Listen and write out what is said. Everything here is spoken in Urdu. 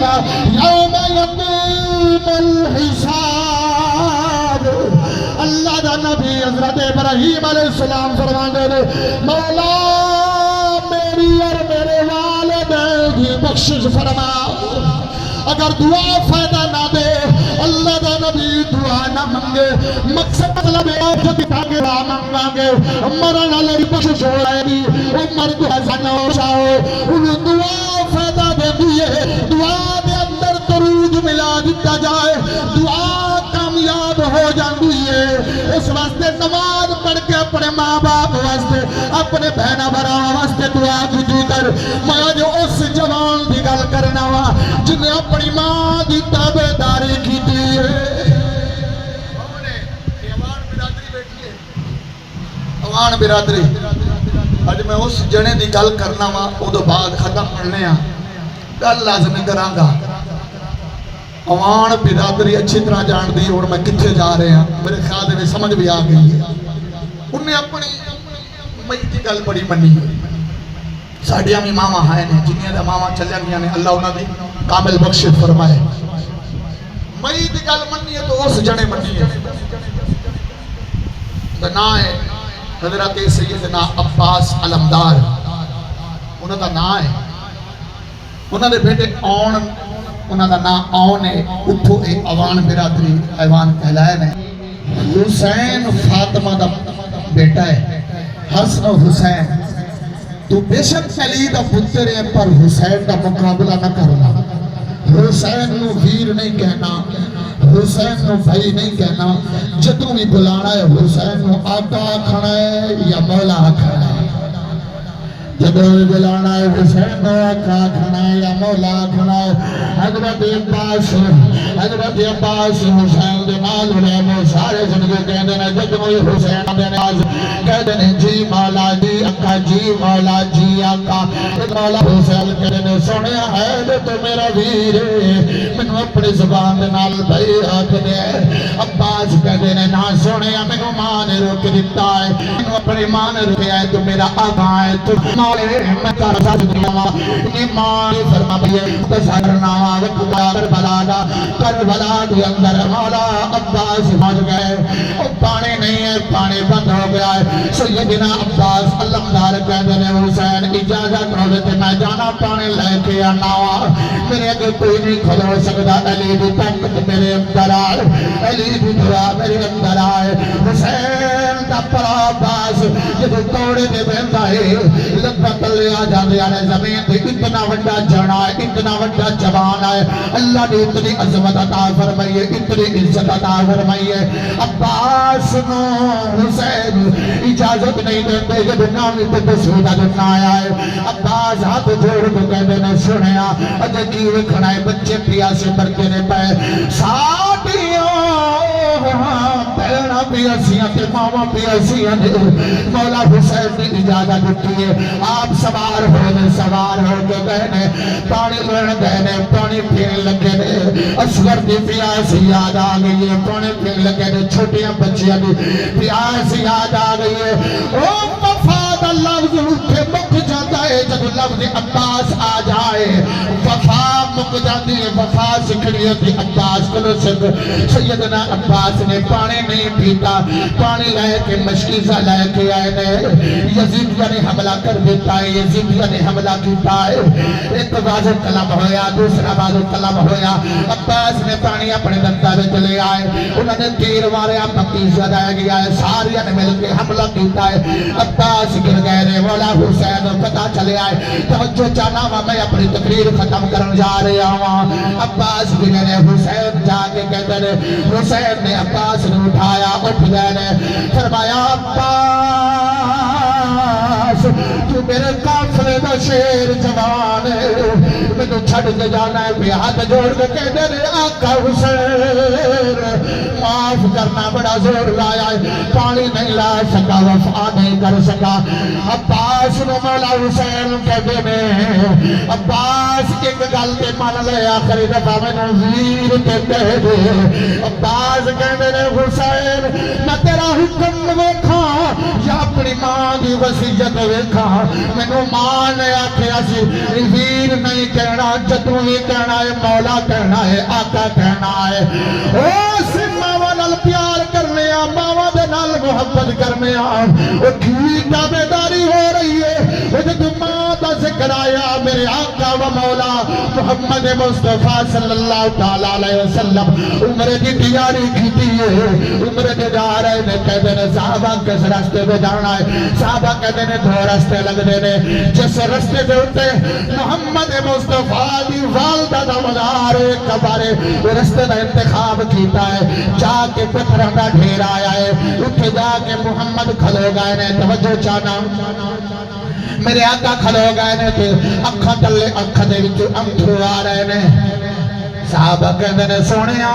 ابراہیم یوم یقوم الحساب۔ اللہ دا نبی حضرت ابراہیم علیہ السلام فرماندے نے مولا میری اور میرے والدین کی بخشش فرما، اگر دعا فائدہ نہ دے اللہ دا نبی دعا نہ منگے، مقصد مطلب ہے جو تاکہ دعا منگا گے مرن علی بخشش ہو رہے گی، عمر دعا زنہ ہو جاؤ انہوں دعا فائدہ دے دیئے، دعا دے اندر درود ملا دیتا جائے دعا کامیاب ہو جاندی ہے۔ اس واسطے نماز پڑھ کے اپنے ماں باپ واسطے اپنے بہنہ بھرا واسطے دعا کی کر میں جو اس جوان دی گل کرنا وا جنہیں اپنی ماں دی تابعداری کی دی ہے۔ اوان برادری اج میں اس جنے دی گل کرنا وا او دو بعد ختم کرنے ہاں گل لازم کراں گا۔ اوان برادری اچھی طرح جان دی اور میں کتھے جا رہے ہیں میرے خیال میں سمجھ بھی آ گئی ہے۔ انہیں اپنی میت دی گل بڑی منی ساڑیاں بھی ماما ہائے نے جنہیں دا ماما چلے گیا نے اللہ انہوں نے کامل بخشت فرمائے۔ میت دی گل منی ہے تو اس جنے منی ہے۔ نا ہے حضرت سیدنا عباس علمدار انہوں دا نا ہے، انہوں نے بیٹے آن انہوں دا نا آن ہے اٹھو اے اوان برادری ایوان کہلائے نے۔ حسین فاطمہ دا بیٹا ہے حسن و حسین، تو بے شک علی دا پتر ہے پر حسین دا مقابلہ نہ کرنا، حسین نو ویر نہیں کہنا، حسین نو بھائی نہیں کہنا، جدوں بھی بلانا ہے حسین نو آقا کھڑا ہے یا مولا کھڑا ہے، جدوں بھی بلانا ہے حسین نو آقا کھڑا ہے یا مولا کھڑا ہے۔ حضرت عباس حسین دے نال ہوئے میں سارے زندگی کہہ دینے جدوں بھی حسین دے ناز کہہ دینے جی مولا جی آقا جی مولا جی آقا، مولا حسین کہہ دینے سنیا ہے تو میرا ویر منو اپنی زبان دے نال بھائی آکھ دے۔ عباس کہہ دینے نہ سنیا منو ماں نے روک دیتا ہے، منو اپنی ماں نے روکیا ہے تو میرا آقا ہے تو مولے میں کارسا دنیا انہیں ماں نے فرما بھی ہے تسارنا وقتا کربلا کے اندر مولا عباس بھاج گئے، پانی نہیں ہے پانی بند ہو گیا ہے۔ سیدنا عباس علمدار کہہ دینے حسین اجازت ہو دیتے میں جانا پانی لے کے آنا میرے اگر کوئی نہیں کھلو سکتا، علی بھی طاقت میرے اندر آئے، علی بھی دعا میرے اندر آئے۔ حسین دا پرا عباس جب توڑے دے بہندا ہے لبا تلے آ جاندے آنے زمین دے اتنا وڈا جڑا ہے اتنا وڈا جوان ہے، اللہ نے اتنی عظمت عطا فرمائی ہے اتنی عزت عطا فرمائی ہے۔ عباس نو حسین اجازت نہیں دیتے جب نامی پہ تسودہ جنہ آیا ہے۔ عباس ہاتھ جوڑ کو کہتے نے سنیا اجھے کیوے کھڑائے بچے پیاسے مرتے نے پہ ساتھیوں پیڑا پیاسیاں تے ماما پیاسیاں نے مولا حسین نے اجازت دیتی ہے۔ آپ سوار ہو کے کہنے پانی لڑ گئے پانی پھین لگے نے، اصغر دی پیاس یاد آ گئی ہے، پانی پھین لگے نے، چھوٹیاں بچیاں دی پیاس یاد آ گئی ہے۔ او وفاد لفظ اٹھے مک جاتا ہے جب لفظ عباس آ جائے، وفا مک جاتی ہے، وفا سکھڑی ہوتی عباس کو صرف سیدنا عباس نے پانی نہیں پیتا، پانی لائے کے مشکیزہ لائے کے آئے نے، یزیدیہ نے حملہ کر دیتا ہے، یزیدیہ نے حملہ کیتا ہے، ایک واضح طلب ہویا دوسرا واضح طلب ہویا، عباس نے پانی اپنے دنتا میں چلے آئے، انہوں نے تیر مارے مقیزہ دائے گیا ہے، ساریہ نے مل کے حملہ کیتا ہے، عباس گر گئے رہے مولا حسین پتہ چلے آئے توجہ چاہنا میں اپنی تقریر ختم کرن جا رہے ہوں۔ عباس بھی نے حسین جا کے کہتے ہیں حسین نے عباس نے اٹھایا اٹھ گئے نے فرمایا عباس تو میرے کافلے دا شیر جوان ہے میں تو چھڑ کے جانا ہے بھی ہاتھ جوڑ کے کہتے ہیں آقا حسین معاف کرنا بڑا زور لایا ہے پانی نہیں لا سکا وفا نہیں کر سکا۔ عباس نے مولا حسین کہتے ہیں عباس ایک گل تے مان لے آخری دفعہ میں نے ویر کہتے ہیں عباس کہتے ہیں حسین میں تیرا حکم ویکھاں یا اپنی ماں دی وسیعت ویکھا مینوں ماں نے آکھیا سی ویر نہیں کہنا جدوں بھی کہنا ہے مولا کہنا ہے آقا کہنا ہے او سی ماواں نال پیار کرنے آ ماواں دے نال محبت کرنے آ او کی تابعداری ہو رہی ہے او جدوں ماں دا ذکر آیا میرے آقا و مولا محمد مصطفیٰ صلی اللہ تعالی علیہ وسلم عمرے دی تیاری کیتی ہے عمرے دے جا رہے نے کہتے نے صحابہ کس راستے پہ جانا ہے صحابہ کہتے نے دو راستے لگ دے نے جس راستے دے ہوتے محمد مصطفیٰ دی والدہ دا مزار کبارے راستے دا انتخاب کیتا ہے جا کے پتھراں دا ڈھیر آیا ہے اتھے جا کے محمد کھلو گئے نے توجہ چاہنا میرے آقا کھلو گئے نے تے اکھاں تلے اکھاں دے وچوں انتھرو آ رہے نے صحابہ کہندے نے سونیا